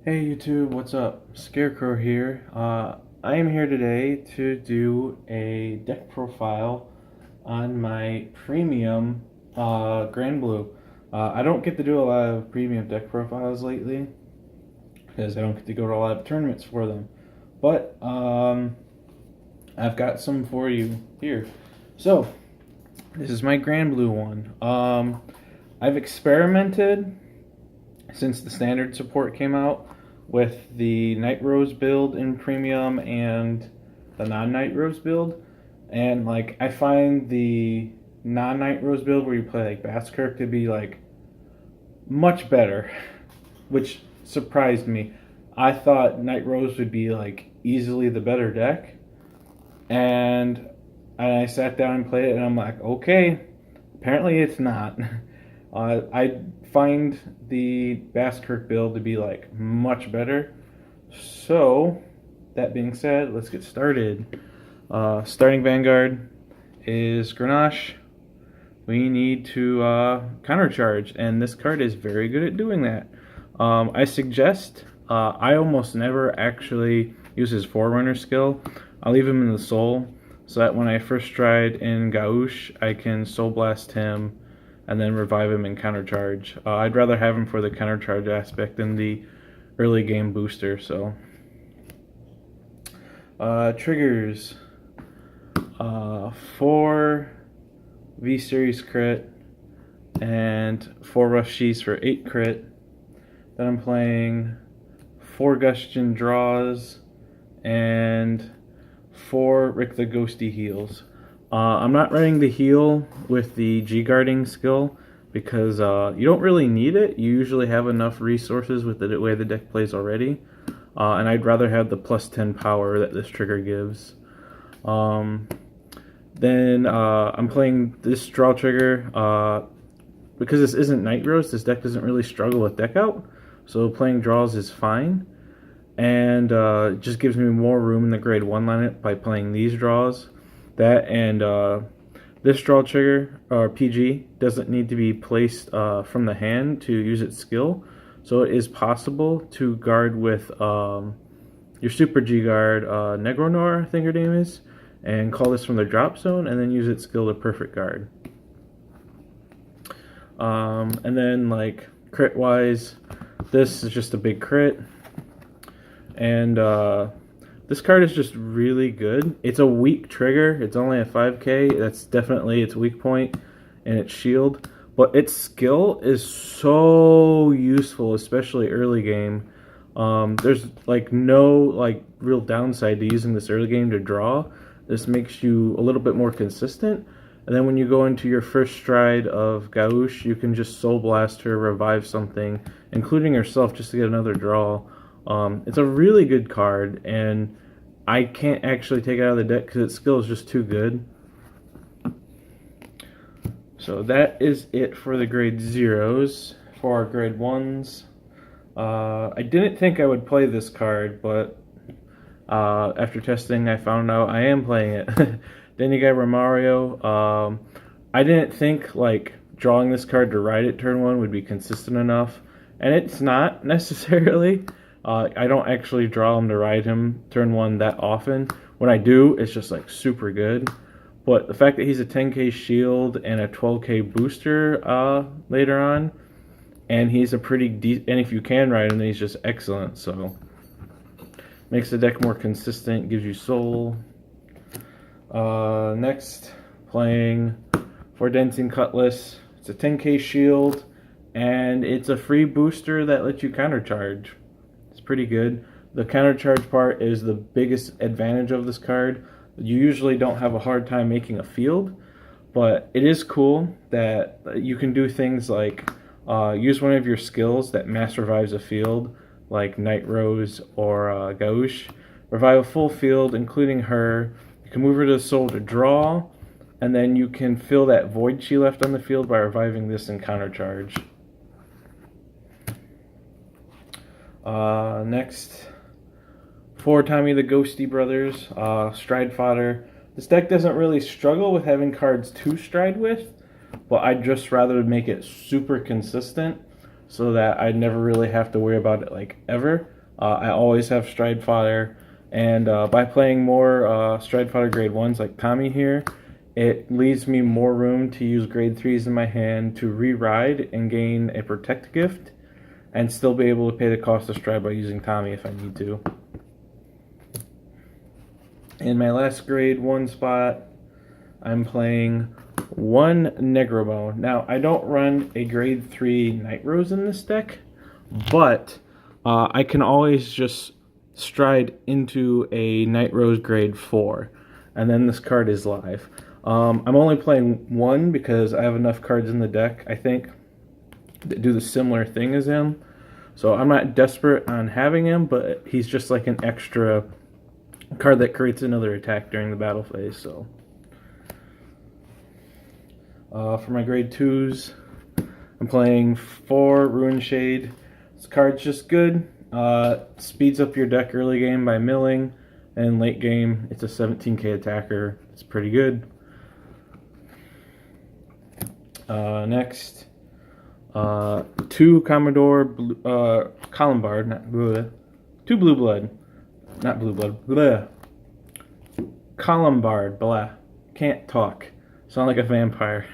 Hey YouTube, what's up? Scarecrow here. I am here today to do a deck profile on my premium Grandblue. I don't get to do a lot of premium deck profiles lately because I don't get to go to a lot of tournaments for them. But I've got some for you here. So this is my Grandblue one. I've experimented since the standard support came out with the Night Rose build in premium and the non-Night Rose build, and like I find the non-Night Rose build where you play like Basskirk to be like much better, which surprised me. I thought Night Rose would be like easily the better deck, and I sat down and played it, and I'm like, okay, apparently it's not. I find the Basskirk build to be like much better. So, that being said, let's get started. Starting Vanguard is Grenache. We need to countercharge, and this card is very good at doing that. I suggest, I almost never actually use his Forerunner skill. I'll leave him in the Soul, so that when I first tried in Gauche, I can Soul Blast him and then revive him and countercharge. I'd rather have him for the countercharge aspect than the early game booster. So triggers, 4 V-Series crit and 4 Rough Sheaths for 8 crit. Then I'm playing 4 Gustion draws and 4 Rick the Ghosty heals. I'm not running the heal with the G-Guarding skill because you don't really need it. You usually have enough resources with the way the deck plays already. And I'd rather have the plus 10 power that this trigger gives. Then I'm playing this draw trigger. Because this isn't Night Rose, this deck doesn't really struggle with deck out. So playing draws is fine. And it just gives me more room in the grade 1 lineup by playing these draws. That and this draw trigger, or PG, doesn't need to be placed from the hand to use its skill. So it is possible to guard with your Super G guard, Negronor, I think her name is, and call this from the drop zone and then use its skill to perfect guard. And then, like, crit wise, this is just a big crit. And this card is just really good. It's a weak trigger. It's only a 5k. That's definitely its weak point and its shield. But its skill is so useful, especially early game. There's like no like real downside to using this early game to draw. This makes you a little bit more consistent. And then when you go into your first stride of Gauche, you can just Soul Blast her, revive something, including yourself, just to get another draw. It's a really good card, and I can't actually take it out of the deck because its skill is just too good. So that is it for the grade 0s. For our grade 1s, I didn't think I would play this card, but after testing I found out I am playing it. Then you got Romario. I didn't think like drawing this card to ride it turn 1 would be consistent enough, and it's not necessarily. I don't actually draw him to ride him turn 1 that often. When I do, it's just like super good. But the fact that he's a 10k shield and a 12k booster later on, and he's a pretty and if you can ride him, then he's just excellent. So makes the deck more consistent, gives you soul. Next, playing for Dancing Cutlass. It's a 10k shield, and it's a free booster that lets you countercharge. Pretty good. The countercharge part is the biggest advantage of this card. You usually don't have a hard time making a field, but it is cool that you can do things like use one of your skills that mass revives a field, like Night Rose or Gauche. Revive a full field, including her. You can move her to the soul to draw, and then you can fill that void she left on the field by reviving this and countercharge. Next, for Tommy the Ghosty Brothers, Stride Fodder. This deck doesn't really struggle with having cards to stride with, but I'd just rather make it super consistent so that I never really have to worry about it like ever. I always have Stride Fodder, and by playing more Stride Fodder grade 1s like Tommy here, it leaves me more room to use grade 3s in my hand to re-ride and gain a Protect gift, and still be able to pay the cost of Stride by using Tommy if I need to. In my last grade 1 spot, I'm playing one Negrobone. Now, I don't run a grade 3 Night Rose in this deck, but I can always just stride into a Night Rose grade 4, and then this card is live. I'm only playing one because I have enough cards in the deck, I think, that do the similar thing as him. So I'm not desperate on having him, but he's just like an extra card that creates another attack during the battle phase. So for my grade 2s, I'm playing 4 Ruin Shade. This card's just good. Speeds up your deck early game by milling, and late game it's a 17k attacker. It's pretty good. Next, 2 Commodore Columbard, not blue, 2 Blue Blood, not Blue Blood, bleh. Columbard, blah. Can't talk. Sound like a vampire,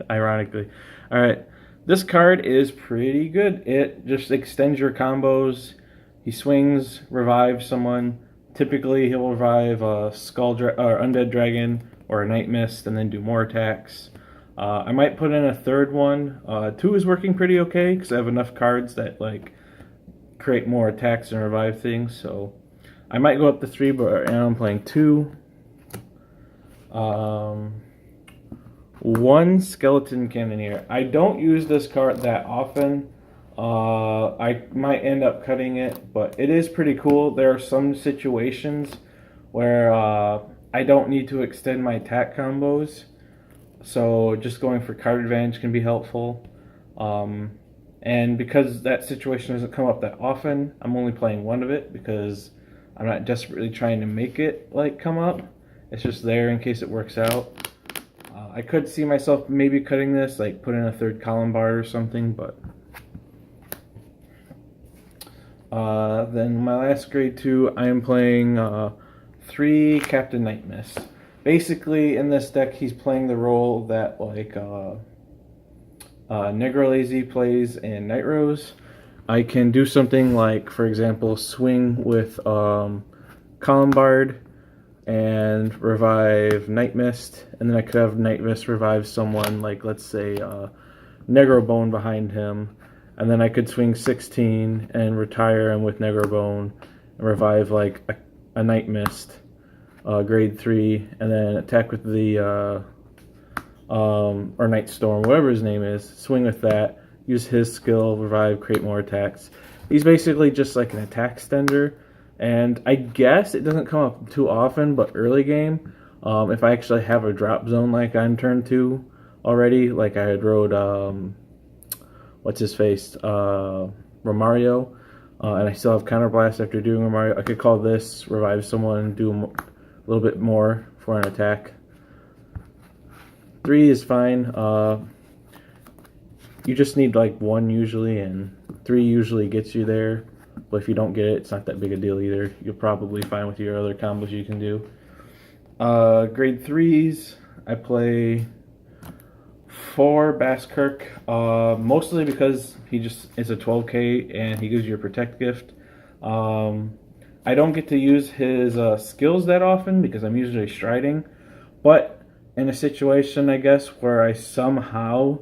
ironically. Alright, this card is pretty good. It just extends your combos. He swings, revives someone. Typically, he'll revive a Undead Dragon or a Night Mist and then do more attacks. I might put in a third one. 2 is working pretty okay because I have enough cards that like create more attacks and revive things. So I might go up to 3, but right now I'm playing 2. 1 Skeleton Cannoneer. I don't use this card that often. I might end up cutting it, but it is pretty cool. There are some situations where I don't need to extend my attack combos, so just going for card advantage can be helpful. And because that situation doesn't come up that often, I'm only playing 1 of it because I'm not desperately trying to make it like come up. It's just there in case it works out. I could see myself maybe cutting this, like put in a 3rd Columbard or something, but then my last grade 2, I am playing 3 Captain Night Mist. Basically, in this deck, he's playing the role that like Negro Lazy plays in Night Rose. I can do something like, for example, swing with Columbard and revive Night Mist, and then I could have Night Mist revive someone, like let's say Negrobone behind him, and then I could swing 16 and retire him with Negrobone and revive like a Night Mist, grade 3, and then attack with the or Night Storm, whatever his name is, swing with that, use his skill, revive, create more attacks. He's basically just like an attack extender. And I guess it doesn't come up too often, but early game, if I actually have a drop zone like on turn 2 already, like I had rode, what's his face, Romario, and I still have Counterblast after doing Romario, I could call this, revive someone, do a little bit more for an attack. 3 is fine. You just need like 1 usually, and 3 usually gets you there. But if you don't get it, it's not that big a deal either. You'll probably find with your other combos you can do. Grade 3s, I play 4 Basskirk, mostly because he just is a 12k and he gives you a Protect gift. I don't get to use his skills that often because I'm usually striding, but in a situation, I guess, where I somehow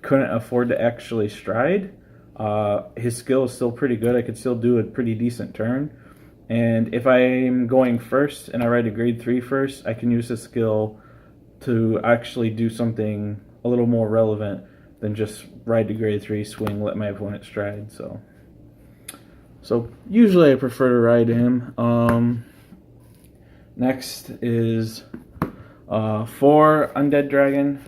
couldn't afford to actually stride, his skill is still pretty good. I could still do a pretty decent turn. And if I'm going first and I ride a grade 3 first, I can use his skill to actually do something a little more relevant than just ride to grade 3, swing, let my opponent stride. So usually I prefer to ride him. Next is 4 Undead Dragon.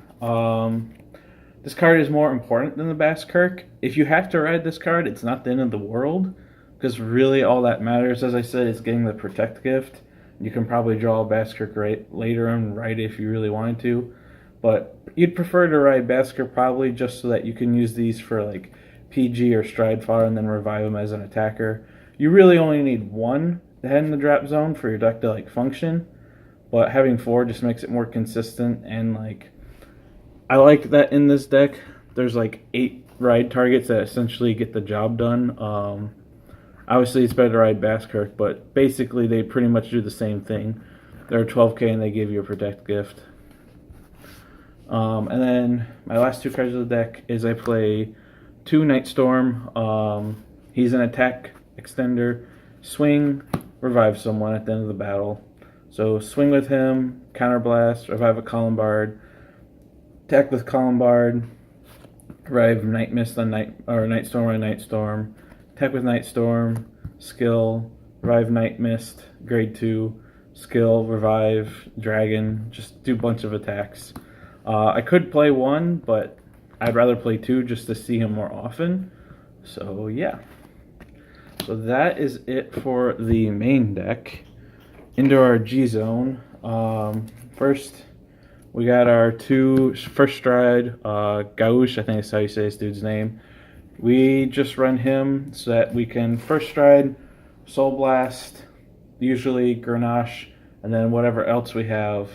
This card is more important than the Basskirk. If you have to ride this card, it's not the end of the world, because really all that matters, as I said, is getting the Protect gift. You can probably draw a Basskirk right later and ride it if you really wanted to, but you'd prefer to ride Basskirk probably just so that you can use these for like PG or Stride Fodder and then revive them as an attacker. You really only need one to head in the drop zone for your deck to like function, but having 4 just makes it more consistent. And like, I like that in this deck there's like 8 ride targets that essentially get the job done. Obviously it's better to ride Basskirk, but basically they pretty much do the same thing. They're 12k and they give you a protect gift. And then my last 2 cards of the deck is I play 2 Nightstorm. He's an attack extender. Swing, revive someone at the end of the battle. So swing with him, counterblast, revive a Columbard, attack with Columbard, revive Night Mist on Nightstorm on Nightstorm, attack with Nightstorm, skill, revive Night Mist, grade 2, skill, revive Dragon. Just do a bunch of attacks. I could play 1, but I'd rather play 2 just to see him more often. So yeah. So that is it for the main deck. Into our G zone. First, we got our 2 first stride, Gauche, I think that's how you say this dude's name. We just run him so that we can first stride, Soul Blast, usually Grenache, and then whatever else we have.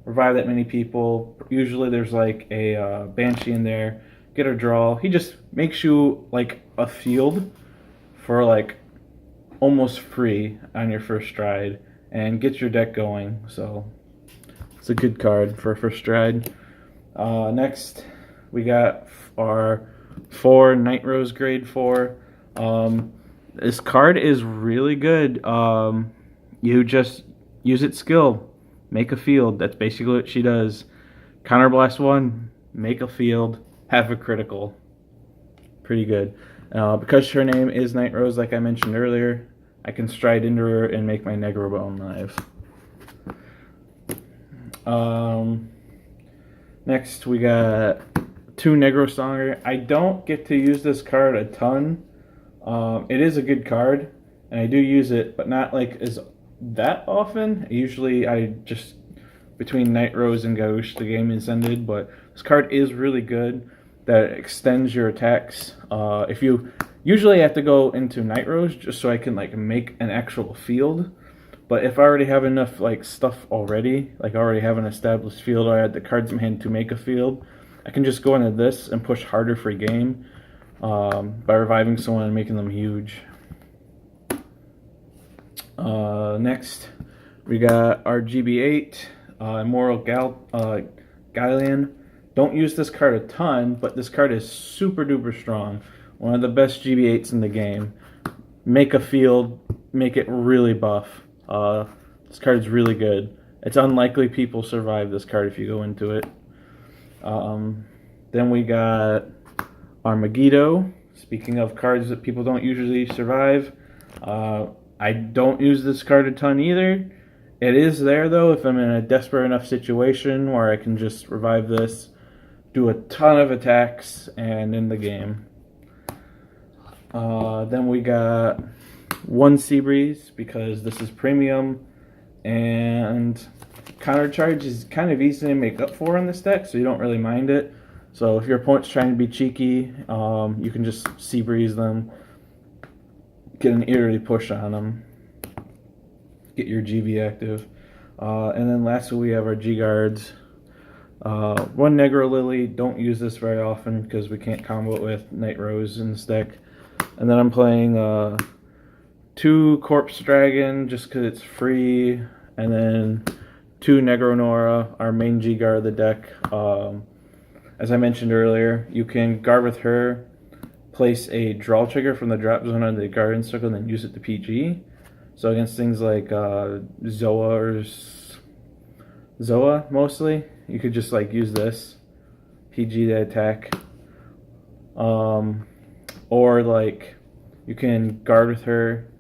Revive that many people. Usually there's like a Banshee in there. Get a draw. He just makes you like a field for like almost free on your first stride and gets your deck going. So it's a good card for first stride. Next we got our 4 Night Rose grade 4. This card is really good. You just use its skill. Make a field. That's basically what she does. Counterblast 1, make a field, have a critical. Pretty good. Because her name is Night Rose, like I mentioned earlier, I can stride into her and make my Negro Bone live. Next, we got 2 Negro Songer. I don't get to use this card a ton. It is a good card, and I do use it, but not like as that often. Usually I just, between Night Rose and Gauche, the game is ended, but this card is really good that it extends your attacks. If you usually have to go into Night Rose just so I can like make an actual field, but if I already have enough like stuff already, like I already have an established field, or I had the cards in hand to make a field, I can just go into this and push harder for a game by reviving someone and making them huge. Next, we got our GB8, Immoral Galleon. Don't use this card a ton, but this card is super duper strong. One of the best GB8s in the game. Make a field, make it really buff. This card is really good. It's unlikely people survive this card if you go into it. Then we got our Megiddo. Speaking of cards that people don't usually survive, I don't use this card a ton either. It is there though if I'm in a desperate enough situation where I can just revive this, do a ton of attacks, and end the game. Then we got 1 Seabreeze because this is premium, and counter charge is kind of easy to make up for in this deck, so you don't really mind it. So if your opponent's trying to be cheeky, you can just Seabreeze them, get an eerie push on them, get your GB active. And then lastly we have our G-Guards. 1 Negro Lily. Don't use this very often because we can't combo it with Night Rose in this deck. And then I'm playing 2 Corpse Dragon just because it's free, and then 2 Negro Nora, our main G-Guard of the deck. As I mentioned earlier, you can guard with her, place a draw trigger from the drop zone on the Guardian Circle, and then use it to PG. So against things like Zoa mostly, you could just like use this, PG to attack. Or like you can guard with her,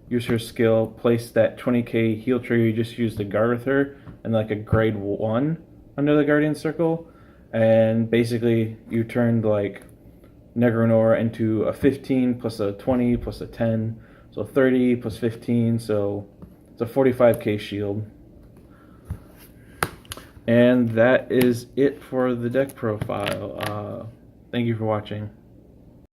use her skill, place that 20k heal trigger you just used to guard with her, and like a grade 1 under the Guardian Circle, and basically you turned like Negronora into a 15 plus a 20 plus a 10, so 30 plus 15, so it's a 45k shield. And that is it for the deck profile. Thank you for watching.